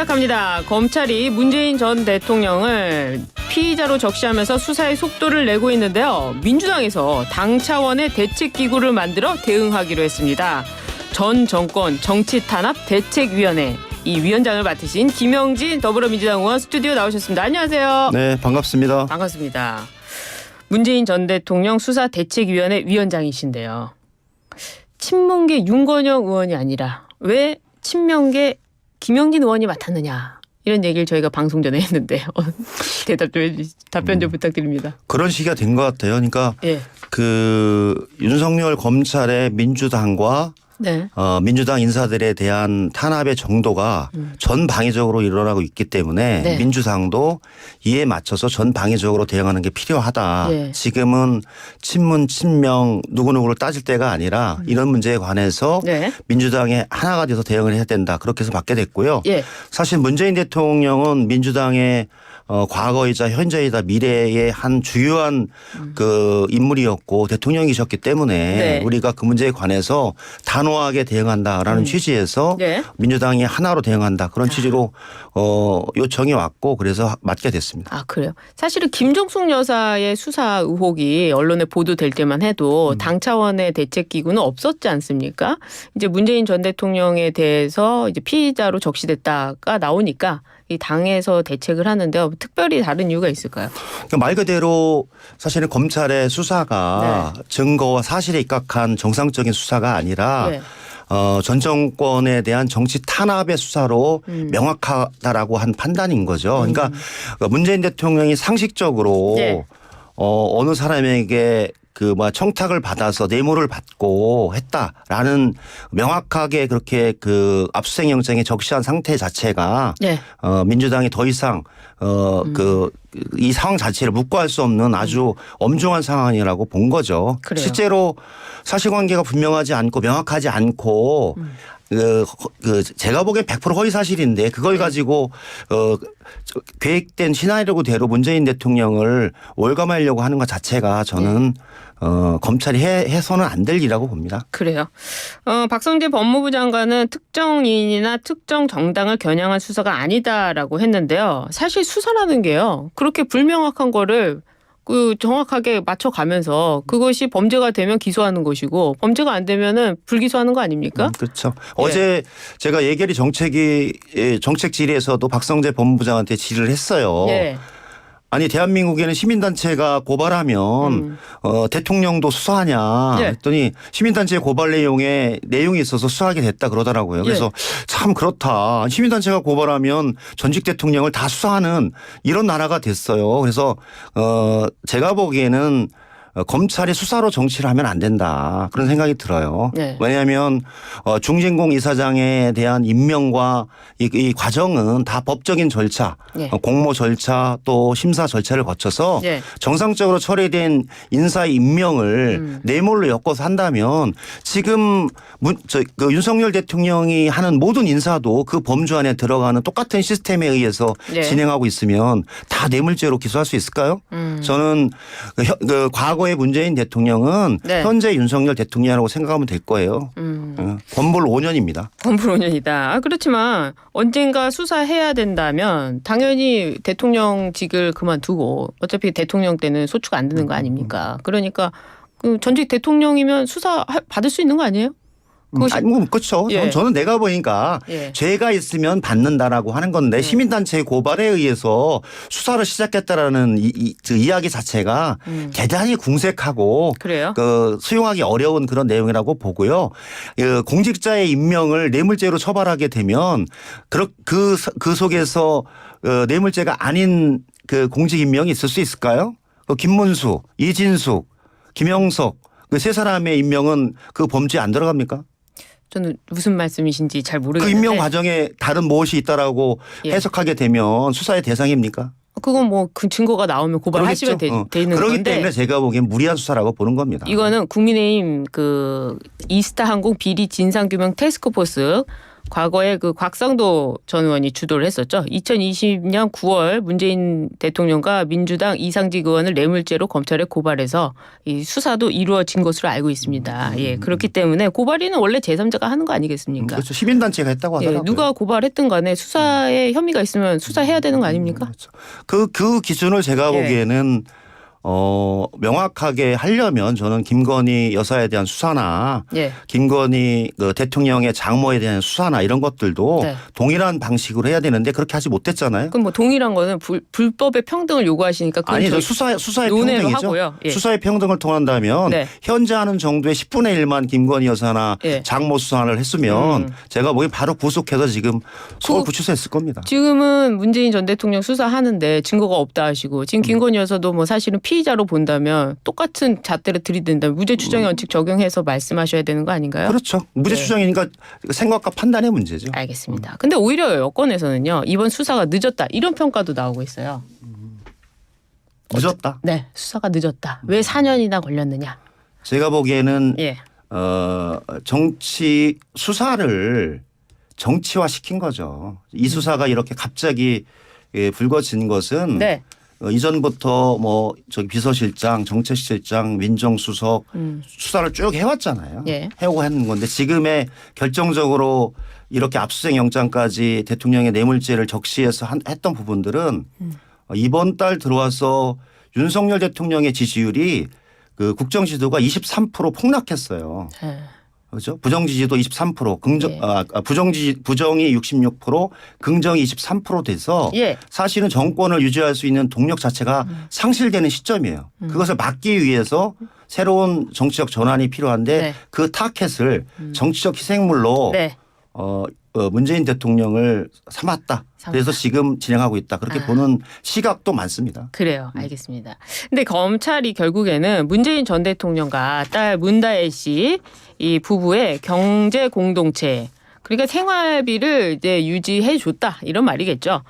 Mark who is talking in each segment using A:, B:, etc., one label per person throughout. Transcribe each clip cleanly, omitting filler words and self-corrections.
A: 시작합니다. 검찰이 문재인 전 대통령을 피의자로 적시하면서 수사의 속도를 내고 있는데요. 민주당에서 당 차원의 대책기구를 만들어 대응하기로 했습니다. 전 정권 정치탄압대책위원회 이 위원장을 맡으신 김영진 더불어민주당 의원 스튜디오 나오셨습니다. 안녕하세요.
B: 네, 반갑습니다.
A: 반갑습니다. 문재인 전 대통령 수사대책위원회 위원장이신데요. 친문계 윤건영 의원이 아니라 왜 친명계 김영진 의원이 맡았느냐 이런 얘기를 저희가 방송 전에 했는데 답변 좀 부탁드립니다.
B: 그런 시기가 된 것 같아요. 그러니까
A: 예.
B: 그 윤석열 검찰의 민주당과
A: 네.
B: 민주당 인사들에 대한 탄압의 정도가 전방위적으로 일어나고 있기 때문에
A: 네.
B: 민주당도 이에 맞춰서 전방위적으로 대응하는 게 필요하다.
A: 네.
B: 지금은 친문, 친명 누구누구를 따질 때가 아니라 이런 문제에 관해서
A: 네.
B: 민주당에 하나가 돼서 대응을 해야 된다. 그렇게 해서 맡게 됐고요.
A: 예.
B: 사실 문재인 대통령은 민주당의 과거이자 현재이자 미래의 한 주요한 그 인물이었고 대통령이셨기 때문에
A: 네.
B: 우리가 그 문제에 관해서 단호하게 대응한다라는 취지에서
A: 네.
B: 민주당이 하나로 대응한다 그런 취지로 요청이 왔고 그래서 맡게 됐습니다.
A: 아 그래요. 사실은 김정숙 여사의 수사 의혹이 언론에 보도될 때만 해도 당 차원의 대책기구는 없었지 않습니까? 이제 문재인 전 대통령에 대해서 이제 피의자로 적시됐다가 나오니까 이 당에서 대책을 하는데요. 특별히 다른 이유가 있을까요?
B: 그러니까 말 그대로 사실은 검찰의 수사가 증거와 사실에 입각한 정상적인 수사가 아니라
A: 네.
B: 전 정권에 대한 정치 탄압의 수사로 명확하다라고 한 판단인 거죠. 그러니까 문재인 대통령이 상식적으로
A: 네.
B: 어느 사람에게 그 청탁을 받아서 뇌물을 받고 했다라는 명확하게 그렇게 그 압수수색 영장에 적시한 상태 자체가
A: 네.
B: 민주당이 더 이상 이 상황 자체를 묵과할 수 없는 아주 엄중한 상황이라고 본 거죠.
A: 그래요.
B: 실제로 사실관계가 분명하지 않고 명확하지 않고 제가 보기엔 100% 허위 사실인데 그걸 가지고 계획된 시나리오대로 문재인 대통령을 월감하려고 하는 것 자체가 저는 검찰이 해서는 안 될 일이라고 봅니다.
A: 그래요. 박성재 법무부 장관은 특정인이나 특정 정당을 겨냥한 수사가 아니다라고 했는데요. 사실 수사라는 게요. 그렇게 불명확한 거를 정확하게 맞춰가면서 그것이 범죄가 되면 기소하는 것이고 범죄가 안 되면은 불기소하는 거 아닙니까?
B: 그렇죠. 어제 제가 예결위 정책 질의에서도 박성재 법무부장한테 질의를 했어요.
A: 예.
B: 아니 대한민국에는 시민단체가 고발하면 대통령도 수사하냐
A: 예.
B: 했더니 시민단체의 고발 내용이 있어서 수사하게 됐다 그러더라고요. 그래서 참 그렇다. 시민단체가 고발하면 전직 대통령을 다 수사하는 이런 나라가 됐어요. 그래서 제가 보기에는 검찰이 수사로 정치를 하면 안 된다 그런 생각이 들어요.
A: 네.
B: 왜냐하면 중진공 이사장에 대한 임명과 이 과정은 다 법적인 절차,
A: 네.
B: 공모 절차 또 심사 절차를 거쳐서
A: 네.
B: 정상적으로 처리된 인사 임명을 뇌물로 엮어서 한다면 지금 그 윤석열 대통령이 하는 모든 인사도 그 범주 안에 들어가는 똑같은 시스템에 의해서
A: 네.
B: 진행하고 있으면 다 뇌물죄로 기소할 수 있을까요? 저는 과거의 문재인 대통령은
A: 네.
B: 현재 윤석열 대통령이라고 생각하면 될 거예요. 권불 5년입니다.
A: 권불 5년이다. 그렇지만 언젠가 수사해야 된다면 당연히 대통령직을 그만두고 어차피 대통령 때는 소추가 안 되는 거 아닙니까? 그러니까 그 전직 대통령이면 수사 받을 수 있는 거 아니에요?
B: 그렇죠.
A: 예.
B: 저는 내가 보니까
A: 예.
B: 죄가 있으면 받는다라고 하는 건데 시민단체의 고발에 의해서 수사를 시작했다라는 그 이야기 자체가 대단히 궁색하고
A: 그래요?
B: 수용하기 어려운 그런 내용이라고 보고요. 공직자의 임명을 뇌물죄로 처벌하게 되면 그 속에서 뇌물죄가 아닌 그 공직 임명이 있을 수 있을까요? 김문수, 이진숙, 김영석 그 세 사람의 임명은 그 범죄에 안 들어갑니까?
A: 저는 무슨 말씀이신지 잘
B: 그
A: 모르겠는데.
B: 임명 과정에 다른 무엇이 있다라고
A: 예.
B: 해석하게 되면 수사의 대상입니까?
A: 그건 뭐 그 증거가 나오면 고발하시면 돼 있는
B: 그렇기
A: 건데.
B: 때문에 제가 보기엔 무리한 수사라고 보는 겁니다.
A: 이거는 국민의힘 그 이스타 항공 비리 진상규명 테스크포스 과거에 그 곽상도 전 의원이 주도를 했었죠. 2020년 9월 문재인 대통령과 민주당 이상직 의원을 뇌물죄로 검찰에 고발해서 이 수사도 이루어진 것으로 알고 있습니다. 예, 그렇기 때문에 고발인은 원래 제3자가 하는 거 아니겠습니까?
B: 그렇죠. 시민단체가 했다고 하더라고요.
A: 예, 누가 고발했든 간에 수사에 혐의가 있으면 수사해야 되는 거 아닙니까?
B: 그렇죠. 그 기준을 제가
A: 예.
B: 보기에는 명확하게 하려면 저는 김건희 여사에 대한 수사나
A: 예.
B: 김건희 그 대통령의 장모에 대한 수사나 이런 것들도
A: 네.
B: 동일한 방식으로 해야 되는데 그렇게 하지 못했잖아요.
A: 그럼 뭐 동일한 거는 불법의 평등을 요구하시니까 그건
B: 아니죠.
A: 저희
B: 수사의
A: 논의로
B: 평등이죠.
A: 하고요. 예.
B: 수사의 평등을 통한다면
A: 네.
B: 현재 하는 정도의 10분의 1만 김건희 여사나
A: 예.
B: 장모 수사를 했으면 제가 보기 바로 구속해서 지금 서울 구치소했을 겁니다.
A: 지금은 문재인 전 대통령 수사하는데 증거가 없다 하시고 지금 김건희 여사도 뭐 사실은 피의자로 본다면 똑같은 잣대를 들이댄다면 무죄 추정의 원칙 적용해서 말씀하셔야 되는 거 아닌가요?
B: 그렇죠. 무죄
A: 네.
B: 추정이니까 생각과 판단의 문제죠.
A: 알겠습니다. 근데 오히려 여권에서는요. 이번 수사가 늦었다 이런 평가도 나오고 있어요.
B: 늦었다.
A: 네. 수사가 늦었다. 왜 4년이나 걸렸느냐.
B: 제가 보기에는
A: 예.
B: 정치 수사를 정치화시킨 거죠. 이 수사가 이렇게 갑자기 불거진 것은
A: 네.
B: 이전부터 뭐 저기 비서실장, 정책실장, 민정수석 수사를 쭉 해왔잖아요.
A: 예.
B: 해오고 하는 건데 지금의 결정적으로 이렇게 압수수색 영장까지 대통령의 뇌물죄를 적시해서 했던 부분들은 이번 달 들어와서 윤석열 대통령의 지지율이 그 국정 지지도가 23% 폭락했어요.
A: 네.
B: 그렇죠? 부정 지지도 23%,
A: 예.
B: 부정이 66%, 긍정이 23% 돼서
A: 예.
B: 사실은 정권을 유지할 수 있는 동력 자체가 상실되는 시점이에요. 그것을 막기 위해서 새로운 정치적 전환이 필요한데
A: 네.
B: 그 타켓을 정치적 희생물로
A: 네.
B: 문재인 대통령을 삼았다. 그래서 지금 진행하고 있다. 그렇게 보는 시각도 많습니다.
A: 그래요. 알겠습니다. 근데 검찰이 결국에는 문재인 전 대통령과 딸 문다혜 씨 이 부부의 경제 공동체 그러니까 생활비를 이제 유지해 줬다 이런 말이겠죠.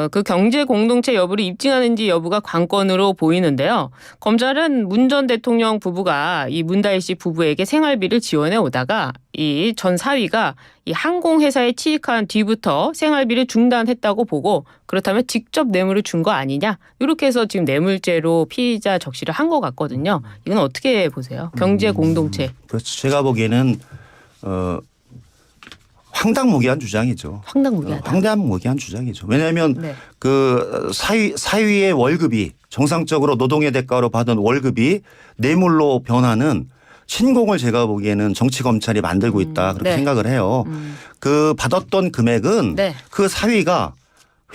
A: 그 경제 공동체 여부를 입증하는지 여부가 관건으로 보이는데요. 검찰은 문 전 대통령 부부가 이 문다혜 씨 부부에게 생활비를 지원해 오다가 이 전 사위가 이 항공회사에 취직한 뒤부터 생활비를 중단했다고 보고 그렇다면 직접 뇌물을 준 거 아니냐 이렇게 해서 지금 뇌물죄로 피의자 적시를 한 것 같거든요. 이건 어떻게 보세요? 경제 공동체.
B: 그렇죠. 제가 보기에는 황당무계한 주장이죠.
A: 황당무계하다.
B: 황당무계한 주장이죠. 왜냐하면
A: 네.
B: 그 사위의 월급이 정상적으로 노동의 대가로 받은 월급이 뇌물로 변하는 신공을 제가 보기에는 정치 검찰이 만들고 있다 그렇게
A: 네.
B: 생각을 해요. 그 받았던 금액은
A: 네.
B: 그 사위가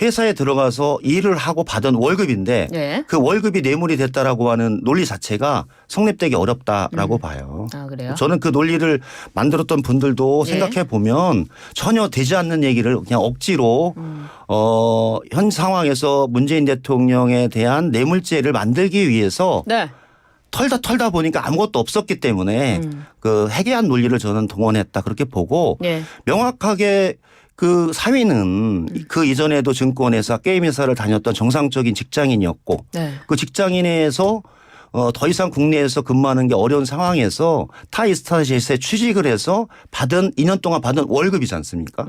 B: 회사에 들어가서 일을 하고 받은 월급인데
A: 네.
B: 그 월급이 뇌물이 됐다라고 하는 논리 자체가 성립되기 어렵다라고 봐요.
A: 아 그래요?
B: 저는 그 논리를 만들었던 분들도
A: 예.
B: 생각해 보면 전혀 되지 않는 얘기를 그냥 억지로 현 상황에서 문재인 대통령에 대한 뇌물죄를 만들기 위해서
A: 네.
B: 털다 보니까 아무것도 없었기 때문에 그 해괴한 논리를 저는 동원했다 그렇게 보고
A: 네.
B: 명확하게 그 사위는 그 이전에도 증권회사 게임회사를 다녔던 정상적인 직장인이었고
A: 네.
B: 그 직장인에서 더 이상 국내에서 근무하는 게 어려운 상황에서 타이스타jet에 취직을 해서 받은 2년 동안 받은 월급이지 않습니까?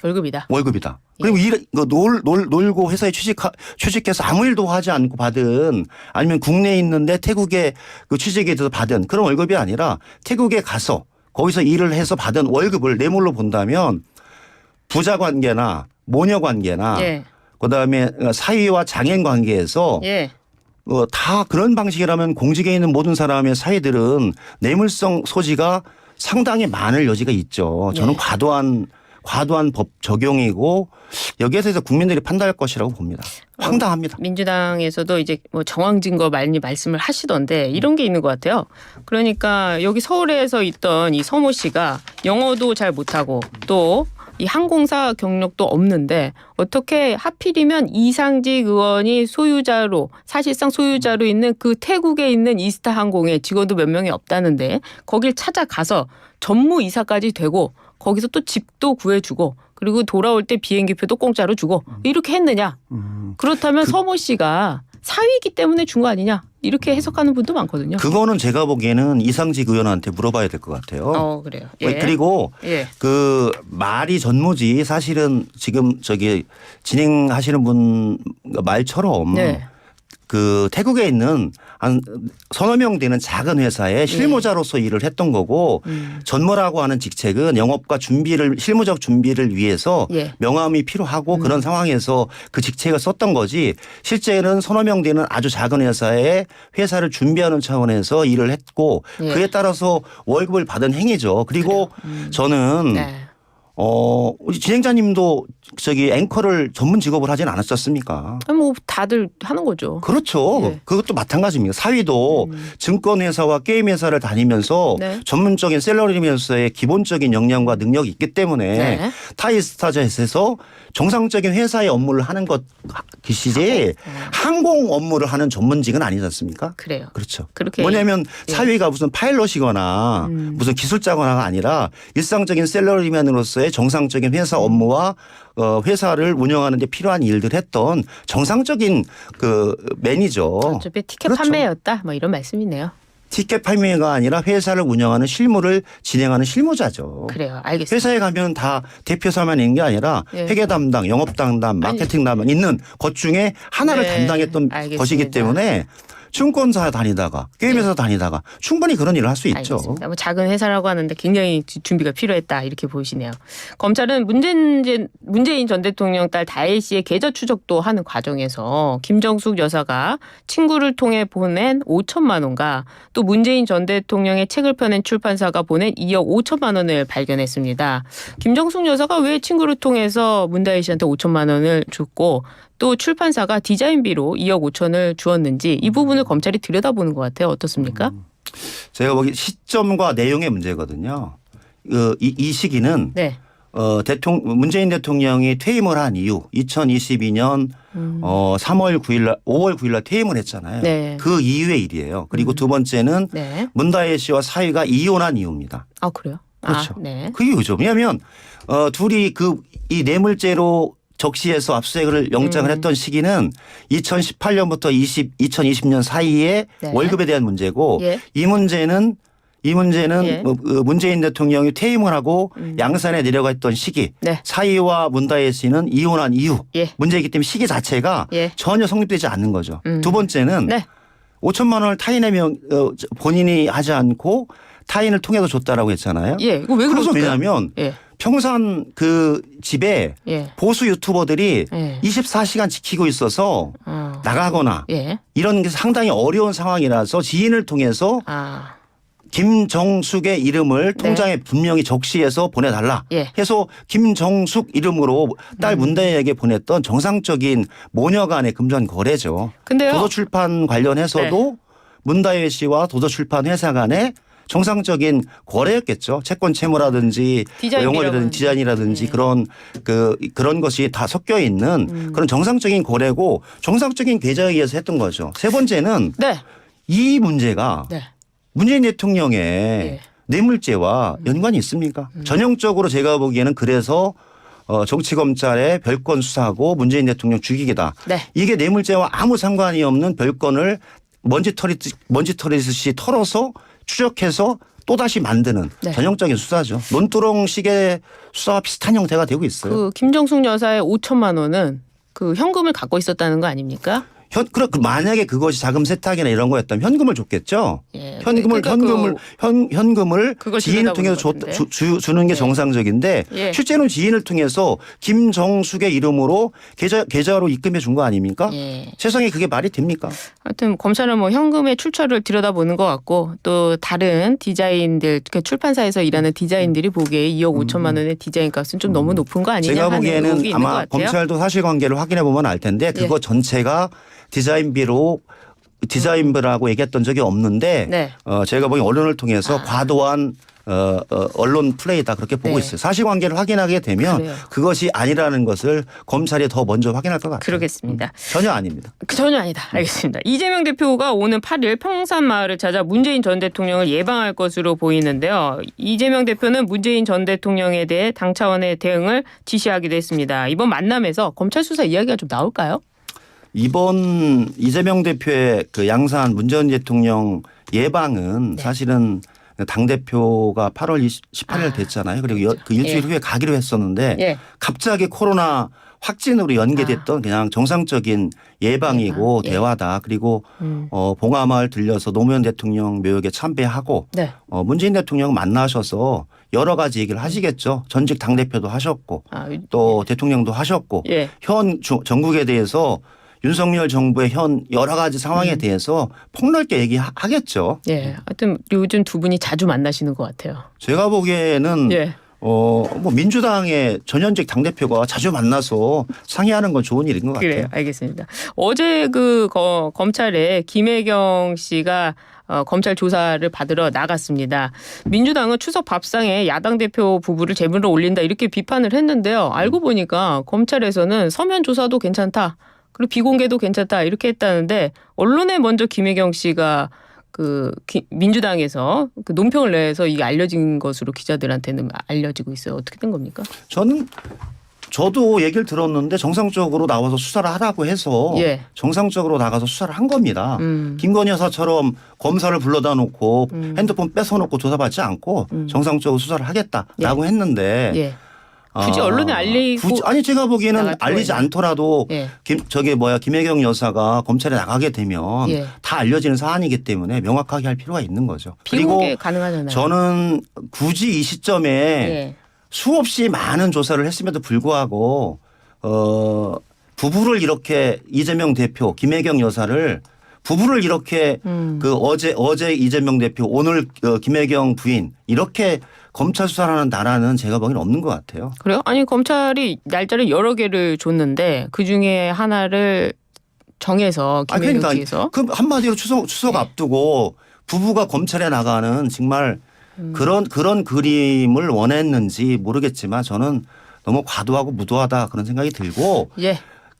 A: 월급이다.
B: 월급이다. 그리고 놀고 회사에 취직해서 아무 일도 하지 않고 받은 아니면 국내에 있는데 태국에 그 취직에 돼서 받은 그런 월급이 아니라 태국에 가서 거기서 일을 해서 받은 월급을 뇌물로 본다면 부자 관계나 모녀 관계나
A: 예.
B: 그다음에 사위와 장인 관계에서
A: 예.
B: 다 그런 방식이라면 공직에 있는 모든 사람의 사위들은 뇌물성 소지가 상당히 많을 여지가 있죠. 저는
A: 네.
B: 과도한 법 적용이고 여기에 대해서 국민들이 판단할 것이라고 봅니다. 황당합니다.
A: 민주당에서도 이제 뭐 정황 증거 많이 말씀을 하시던데 이런 게 있는 것 같아요. 그러니까 여기 서울에서 있던 이 서모 씨가 영어도 잘 못하고 또 이 항공사 경력도 없는데 어떻게 하필이면 이상직 의원이 사실상 소유자로 있는 그 태국에 있는 이스타 항공에 직원도 몇 명이 없다는데 거길 찾아가서 전무이사까지 되고 거기서 또 집도 구해주고 그리고 돌아올 때 비행기표도 공짜로 주고 이렇게 했느냐. 그렇다면 서모 씨가 사위이기 때문에 준 거 아니냐 이렇게 해석하는 분도 많거든요.
B: 그거는 제가 보기에는 이상직 의원한테 물어봐야 될 것 같아요.
A: 그래요. 예.
B: 그리고
A: 예.
B: 그 말이 전무지 사실은 지금 저기 진행하시는 분 말처럼
A: 네.
B: 그 태국에 있는 한 서너 명 되는 작은 회사에 실무자로서 일을 했던 거고 전무라고 하는 직책은 영업과 준비를 실무적 준비를 위해서
A: 예.
B: 명함이 필요하고 그런 상황에서 그 직책을 썼던 거지 실제는 서너 명 되는 아주 작은 회사에 회사를 준비하는 차원에서 일을 했고
A: 예.
B: 그에 따라서 월급을 받은 행위죠. 그리고 저는
A: 네.
B: 우리 진행자님도 저기 앵커를 전문 직업을 하진 않았었습니까?
A: 뭐 다들 하는 거죠.
B: 그렇죠.
A: 예.
B: 그것도 마찬가지입니다. 사위도 증권회사와 게임회사를 다니면서
A: 네.
B: 전문적인 샐러리면서의 기본적인 역량과 능력이 있기 때문에
A: 네.
B: 타이스타젯에서 정상적인 회사의 업무를 하는 것이지 항공 업무를 하는 전문직은 아니지 않습니까?
A: 그래요.
B: 그렇죠.
A: 그렇게
B: 뭐냐면
A: 예.
B: 사위가 무슨 파일럿이거나 무슨 기술자거나가 아니라 일상적인 샐러리맨으로서의 정상적인 회사 업무와 회사를 운영하는 데 필요한 일들 했던 정상적인 그 매니저.
A: 어차피 티켓
B: 그렇죠.
A: 판매였다. 뭐 이런 말씀이네요.
B: 티켓 판매가 아니라 회사를 운영하는 실무를 진행하는 실무자죠.
A: 그래요. 알겠습니다.
B: 회사에 가면 다 대표사만 있는 게 아니라
A: 예.
B: 회계 담당, 영업 담당, 마케팅 담당 있는 것 중에 하나를
A: 네,
B: 담당했던
A: 알겠습니다.
B: 것이기 때문에 증권사 다니다가 게임회사 다니다가 충분히 그런 일을 할 수 있죠.
A: 알겠습니다. 뭐 작은 회사라고 하는데 굉장히 준비가 필요했다 이렇게 보이시네요. 검찰은 문재인 전 대통령 딸 다혜 씨의 계좌 추적도 하는 과정에서 김정숙 여사가 친구를 통해 보낸 5천만 원과 또 문재인 전 대통령의 책을 펴낸 출판사가 보낸 2억 5천만 원을 발견했습니다. 김정숙 여사가 왜 친구를 통해서 문다혜 씨한테 5천만 원을 줬고 또 출판사가 디자인비로 2억 5천을 주었는지 이 부분을 검찰이 들여다보는 것 같아요. 어떻습니까?
B: 제가 보기 시점과 내용의 문제거든요. 이 시기는
A: 네.
B: 문재인 대통령이 퇴임을 한 이후 2022년 3월 9일 날 5월 9일 날 퇴임을 했잖아요.
A: 네.
B: 그 이후의 일이에요. 그리고 두 번째는
A: 네.
B: 문다혜 씨와 사위가 이혼한 이유입니다.
A: 아 그래요?
B: 그렇죠.
A: 아, 네.
B: 그 이유죠. 왜냐하면 둘이 이 뇌물죄로 적시해서 압수수색을 영장을 했던 시기는 2018년부터 2020년 사이에
A: 네.
B: 월급에 대한 문제고
A: 예.
B: 이 문제는
A: 예.
B: 문재인 대통령이 퇴임을 하고 양산에 내려갔던 시기
A: 네.
B: 사위와 문다혜 씨는 이혼한 이유
A: 예.
B: 문제이기 때문에 시기 자체가
A: 예.
B: 전혀 성립되지 않는 거죠. 두 번째는
A: 네.
B: 5천만 원을 타인의 본인이 하지 않고 타인을 통해서 줬다라고 했잖아요.
A: 예. 이거 왜
B: 그래서
A: 그럴까요?
B: 왜냐하면
A: 예.
B: 평산 그 집에
A: 예.
B: 보수 유튜버들이
A: 예.
B: 24시간 지키고 있어서 나가거나
A: 예.
B: 이런 게 상당히 어려운 상황이라서 지인을 통해서
A: 아.
B: 김정숙의 이름을
A: 네.
B: 통장에 분명히 적시해서 보내달라
A: 예.
B: 해서 김정숙 이름으로 딸 문다혜에게 보냈던 정상적인 모녀 간의 금전 거래죠.
A: 근데요.
B: 도서출판 관련해서도 문다혜 씨와 도서출판 회사 간의 정상적인 거래였겠죠. 채권 채무라든지 영어라든지 디자인이라든지 그런 것이 다 섞여 있는 그런 정상적인 거래고 정상적인 계좌에 의해서 했던 거죠. 세 번째는
A: 네.
B: 이 문제가
A: 네.
B: 문재인 대통령의 뇌물죄와 연관이 있습니까? 전형적으로 제가 보기에는 그래서 정치검찰의 별건 수사하고 문재인 대통령 죽이기다.
A: 네.
B: 이게 뇌물죄와 아무 상관이 없는 별건을 먼지털이듯이 털어서 추적해서 또다시 만드는
A: 네.
B: 전형적인 수사죠. 논두렁식의 수사와 비슷한 형태가 되고 있어요.
A: 그 김정숙 여사의 5천만 원은 그 현금을 갖고 있었다는 거 아닙니까?
B: 만약에 그것이 자금 세탁이나 이런 거였다면 현금을 줬겠죠.
A: 예.
B: 현금을
A: 그걸
B: 지인을 통해서
A: 들여다보는 것
B: 주는 게 정상적인데
A: 예.
B: 실제로는 지인을 통해서 김정숙의 이름으로 계좌로 입금해 준 거 아닙니까?
A: 예.
B: 세상에 그게 말이 됩니까?
A: 하여튼 검찰은 뭐 현금의 출처를 들여다보는 것 같고 또 다른 디자인들 그 출판사에서 일하는 디자인들이 보기에 2억 5천만 원의 디자인 값은 좀 너무 높은 거 아니냐
B: 제가
A: 하는
B: 보기에는
A: 의혹이 있는 것
B: 아마
A: 같아요.
B: 검찰도 사실관계를 확인해 보면 알 텐데 그거 전체가 디자인비라고 얘기했던 적이 없는데
A: 네.
B: 제가 보기엔 언론을 통해서 과도한 언론 플레이다 그렇게 보고
A: 네.
B: 있어요. 사실관계를 확인하게 되면
A: 그래요.
B: 그것이 아니라는 것을 검찰이 더 먼저 확인할 것 같아요.
A: 그러겠습니다.
B: 전혀 아닙니다.
A: 전혀 아니다. 알겠습니다. 이재명 대표가 오는 8일 평산마을을 찾아 문재인 전 대통령을 예방할 것으로 보이는데요. 이재명 대표는 문재인 전 대통령에 대해 당 차원의 대응을 지시하기도 했습니다. 이번 만남에서 검찰 수사 이야기가 좀 나올까요?
B: 이번 이재명 대표의 그 양산 문재인 대통령 예방은 사실은 당대표가 8월 18일 됐잖아요. 그리고 그 일주일 후에 가기로 했었는데 갑자기 코로나 확진으로 연계됐던 그냥 정상적인 예방이고 대화다. 그리고 봉화마을 들려서 노무현 대통령 묘역에 참배하고 문재인 대통령 만나셔서 여러 가지 얘기를 하시겠죠. 전직 당대표도 하셨고 또 대통령도 하셨고 현 전국에 대해서 윤석열 정부의 현 여러 가지 상황에 대해서 폭넓게 얘기하겠죠.
A: 하여튼 요즘 두 분이 자주 만나시는 것 같아요.
B: 제가 보기에는 뭐 민주당의 전현직 당대표가 자주 만나서 상의하는 건 좋은 일인 것 같아요.
A: 그래요. 알겠습니다. 어제 검찰에 김혜경 씨가 검찰 조사를 받으러 나갔습니다. 민주당은 추석 밥상에 야당 대표 부부를 제물로 올린다 이렇게 비판을 했는데요. 알고 보니까 검찰에서는 서면 조사도 괜찮다. 그리고 비공개도 괜찮다 이렇게 했다는데 언론에 먼저 김혜경 씨가 민주당에서 논평을 내서 이게 알려진 것으로 기자들한테는 알려지고 있어요. 어떻게 된 겁니까?
B: 저도 얘기를 들었는데 정상적으로 나와서 수사를 하라고 해서 정상적으로 나가서 수사를 한 겁니다. 김건희 여사처럼 검사를 불러다 놓고 핸드폰 뺏어놓고 조사받지 않고 정상적으로 수사를 하겠다라고 했는데
A: 굳이 언론에 알리고
B: 아니 제가 보기에는 알리지 않더라도 김혜경 여사가 검찰에 나가게 되면 다 알려지는 사안이기 때문에 명확하게 할 필요가 있는 거죠.
A: 비공개 가능하잖아요.
B: 저는 굳이 이 시점에 수없이 많은 조사를 했음에도 불구하고 부부를 이렇게 이재명 대표 김혜경 여사를 부부를 이렇게 어제 이재명 대표 오늘 김혜경 부인 이렇게 검찰 수사를 하는 나라는 제가 보기엔 없는 것 같아요.
A: 그래요? 아니 검찰이 날짜를 여러 개를 줬는데 그중에 하나를 정해서 김혜경 씨에서
B: 그 한마디로 추석 앞두고 부부가 검찰에 나가는 정말 그런 그림을 원했는지 모르겠지만 저는 너무 과도하고 무도하다 그런 생각이 들고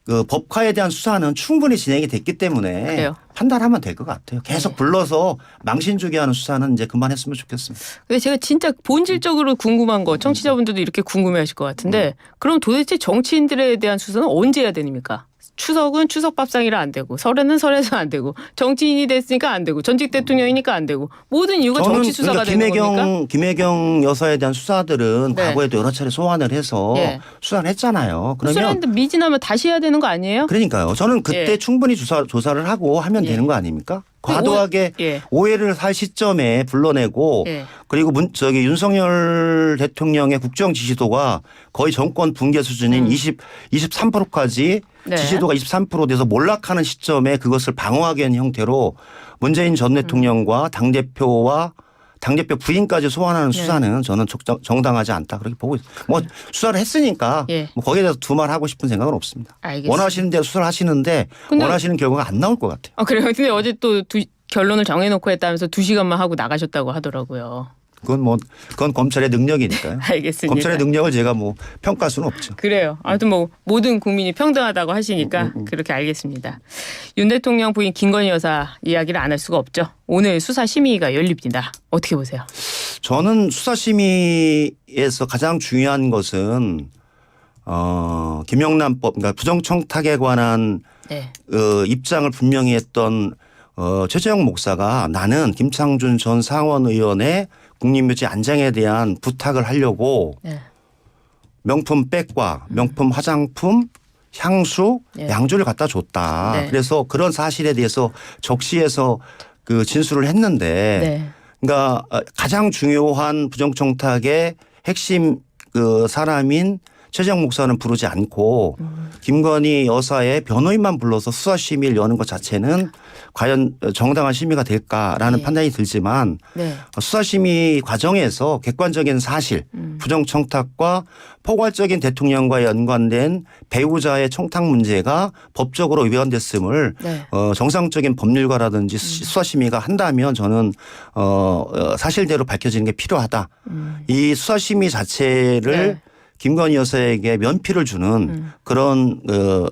B: 그 법화에 대한 수사는 충분히 진행이 됐기 때문에 판단하면 될 것 같아요. 계속 불러서 망신 주게 하는 수사는 이제 그만했으면 좋겠습니다.
A: 근데 제가 진짜 본질적으로 궁금한 거 청취자분들도 이렇게 궁금해하실 것 같은데 그럼 도대체 정치인들에 대한 수사는 언제 해야 됩니까? 추석은 추석밥상이라 안 되고 설에는 설에서 안 되고 정치인이 됐으니까 안 되고 전직 대통령이니까 안 되고 모든 이유가 정치 수사가 되는 겁니까?
B: 김혜경 여사에 대한 수사들은 과거에도 여러 차례 소환을 해서 수사를 했잖아요. 그러면
A: 수사했는데 미진하면 다시 해야 되는 거 아니에요?
B: 그러니까 저는 그때 충분히 조사를 하고 하면 되는 거 아닙니까? 과도하게 오해를 할 시점에 불러내고 그리고 윤석열 대통령의 국정 지지도가 거의 정권 붕괴 수준인 23%까지 지지도가 23% 돼서 몰락하는 시점에 그것을 방어하기 위한 형태로 문재인 전 대통령과 당대표 부인까지 소환하는 수사는 저는 정당하지 않다 그렇게 보고 있어요. 뭐 수사를 했으니까 뭐 거기에 대해서 두말 하고 싶은 생각은 없습니다.
A: 알겠습니다.
B: 원하시는 대로 수사를 하시는데 원하시는 결과가 안 나올 것 같아요.
A: 그래요. 근데 어제 또 결론을 정해놓고 했다면서 2시간만 하고 나가셨다고 하더라고요.
B: 그건 검찰의 능력이니까요.
A: 알겠습니다.
B: 검찰의 능력을 제가 뭐 평가할 수는 없죠.
A: 그래요. 아무튼 뭐 모든 국민이 평등하다고 하시니까 그렇게 알겠습니다. 윤 대통령 부인 김건희 여사 이야기를 안 할 수가 없죠. 오늘 수사심의가 열립니다. 어떻게 보세요?
B: 저는 수사심의에서 가장 중요한 것은 김영란법 그러니까 부정청탁에 관한 입장을 분명히 했던 최재형 목사가 나는 김창준 전 상원의원의 국립묘지 안장에 대한 부탁을 하려고 명품 백과 명품 화장품 향수 양주를 갖다 줬다. 그래서 그런 사실에 대해서 적시해서 그 진술을 했는데 그러니까 가장 중요한 부정청탁의 핵심 그 사람인 최재형 목사는 부르지 않고 김건희 여사의 변호인만 불러서 수사심의를 여는 것 자체는 과연 정당한 심의가 될까라는 판단이 들지만 수사심의 과정에서 객관적인 사실 부정청탁과 포괄적인 대통령과 연관된 배우자의 청탁 문제가 법적으로 위반됐음을 정상적인 법률가라든지 수사심의가 한다면 저는 사실대로 밝혀지는 게 필요하다. 이 수사심의 자체를 김건희 여사에게 면피를 주는 그런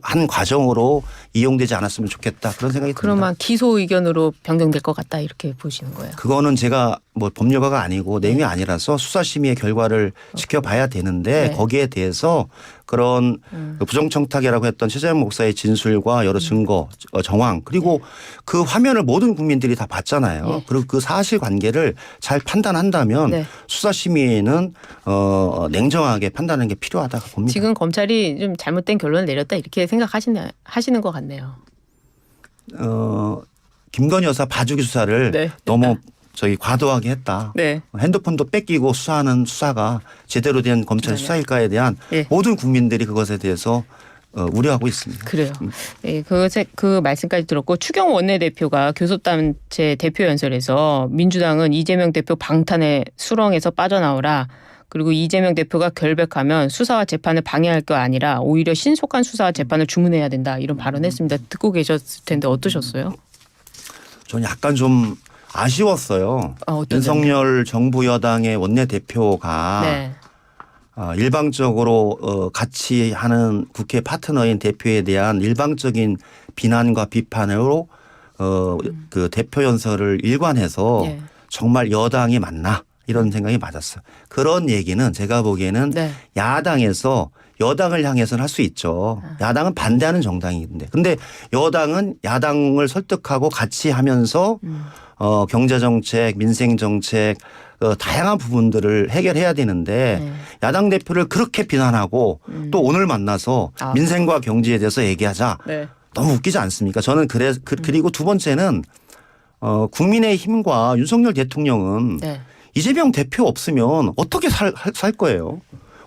B: 한 과정으로 이용되지 않았으면 좋겠다 그런 생각이 듭니다.
A: 그러면 기소 의견으로 변경될 것 같다 이렇게 보시는 거예요?
B: 그거는 제가 뭐 법률가가 아니고 내용이 아니라서 수사심의의 결과를 지켜봐야 되는데 거기에 대해서 그런 그 부정청탁이라고 했던 최재형 목사의 진술과 여러 증거, 정황 그리고 그 화면을 모든 국민들이 다 봤잖아요.
A: 예.
B: 그리고 그 사실관계를 잘 판단한다면
A: 네.
B: 수사심의는 냉정하게 판단하는 게 필요하다고 봅니다.
A: 지금 검찰이 좀 잘못된 결론을 내렸다 이렇게 하시는 것 같네요.
B: 김건희 여사 봐주기 수사를
A: 네.
B: 너무 과도하게 했다.
A: 네.
B: 핸드폰도 뺏기고 수사하는 수사가 제대로 된 검찰 수사일까에 대한
A: 예.
B: 모든 국민들이 그것에 대해서 우려하고 있습니다.
A: 그래요. 예, 그 말씀까지 들었고 추경 원내대표가 교섭단체 대표 연설에서 민주당은 이재명 대표 방탄의 수렁에서 빠져나오라. 그리고 이재명 대표가 결백하면 수사와 재판을 방해할 거 아니라 오히려 신속한 수사와 재판을 주문해야 된다. 이런 발언했습니다. 듣고 계셨을 텐데 어떠셨어요?
B: 저는 약간 좀 아쉬웠어요.
A: 어떤
B: 윤석열 정부 여당의 원내대표가
A: 네.
B: 일방적으로 같이 하는 국회 파트너인 대표에 대한 일방적인 비난과 비판으로 그 대표 연설을 일관해서
A: 네.
B: 정말 여당이 맞나 이런 생각이 맞았어요. 그런 얘기는 제가 보기에는
A: 네.
B: 야당에서 여당을 향해서는 할 수 있죠. 야당은 반대하는 정당인데. 근데 여당은 야당을 설득하고 같이 하면서 경제정책, 민생정책 다양한 부분들을 해결해야 되는데
A: 네.
B: 야당 대표를 그렇게 비난하고 또 오늘 만나서 민생과 경제에 대해서 얘기하자.
A: 네.
B: 너무 웃기지 않습니까? 저는 그리고 두 번째는 국민의힘과 윤석열 대통령은
A: 네.
B: 이재명 대표 없으면 어떻게 살 거예요?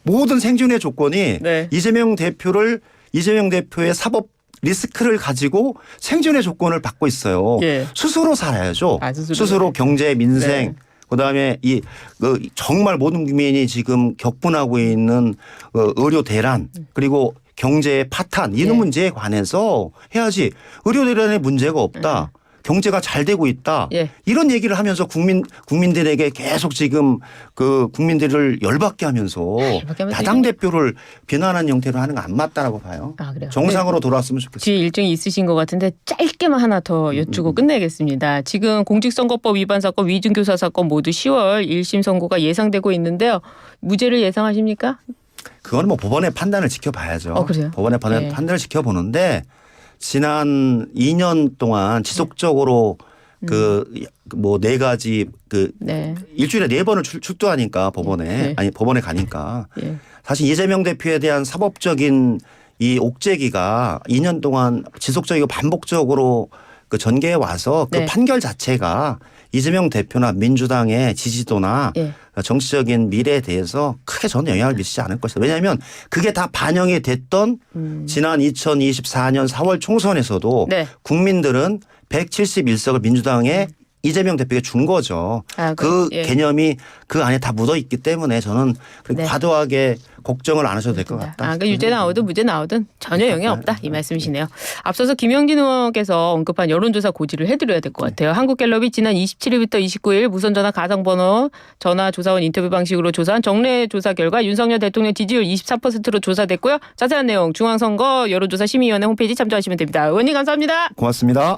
B: 모든 생존의 조건이
A: 네.
B: 이재명 대표의 사법 리스크를 가지고 생존의 조건을 받고 있어요.
A: 예.
B: 스스로 살아야죠. 스스로 경제, 민생,
A: 네.
B: 그다음에 정말 모든 국민이 지금 격분하고 있는 의료 대란 그리고 경제의 파탄 이런 문제에 관해서 해야지. 의료 대란에 문제가 없다. 경제가 잘 되고 있다.
A: 예.
B: 이런 얘기를 하면서 국민들에게 계속 지금 그 국민들을 열받게 하면서 야당 대표를 비난하는 형태로 하는 거 안 맞다라고 봐요.
A: 아, 그래요?
B: 정상으로 돌아왔으면 좋겠어요.
A: 뒤에 일정이 있으신 것 같은데 짧게만 하나 더 여쭈고 끝내겠습니다. 지금 공직선거법 위반 사건, 위증교사 사건 모두 10월 1심 선고가 예상되고 있는데요. 무죄를 예상하십니까?
B: 그건 뭐 법원의 판단을 지켜봐야죠.
A: 그래요?
B: 법원의
A: 네.
B: 판단을 지켜보는데 지난 2년 동안 지속적으로 뭐 4가지
A: 네.
B: 일주일에 4번을 출두하니까 법원에
A: 네.
B: 아니 법원에 가니까
A: 예.
B: 사실 이재명 대표에 대한 사법적인 이 옥죄기가 2년 동안 지속적이고 반복적으로 그 전개해 와서 그
A: 네.
B: 판결 자체가 이재명 대표나 민주당의 지지도나
A: 예.
B: 정치적인 미래에 대해서 크게 저는 영향을 미치지 않을 것이다. 왜냐하면 그게 다 반영이 됐던 지난 2024년 4월 총선에서도
A: 네.
B: 국민들은 171석을 민주당에 이재명 대표에게 준 거죠. 그
A: 예.
B: 개념이 그 안에 다 묻어 있기 때문에 저는
A: 네.
B: 과도하게 걱정을 안 하셔도 될 것 같다.
A: 그러니까 유죄 나오든 무죄 나오든 전혀 영향 없다 이 말씀이시네요. 앞서서 김영진 의원께서 언급한 여론조사 고지를 해드려야 될 것 같아요. 한국갤럽이 지난 27일부터 29일 무선전화 가상번호 전화 조사원 인터뷰 방식으로 조사한 정례 조사 결과 윤석열 대통령 지지율 24%로 조사됐고요. 자세한 내용 중앙선거 여론조사 심의위원회 홈페이지 참조하시면 됩니다. 의원님 감사합니다.
B: 고맙습니다.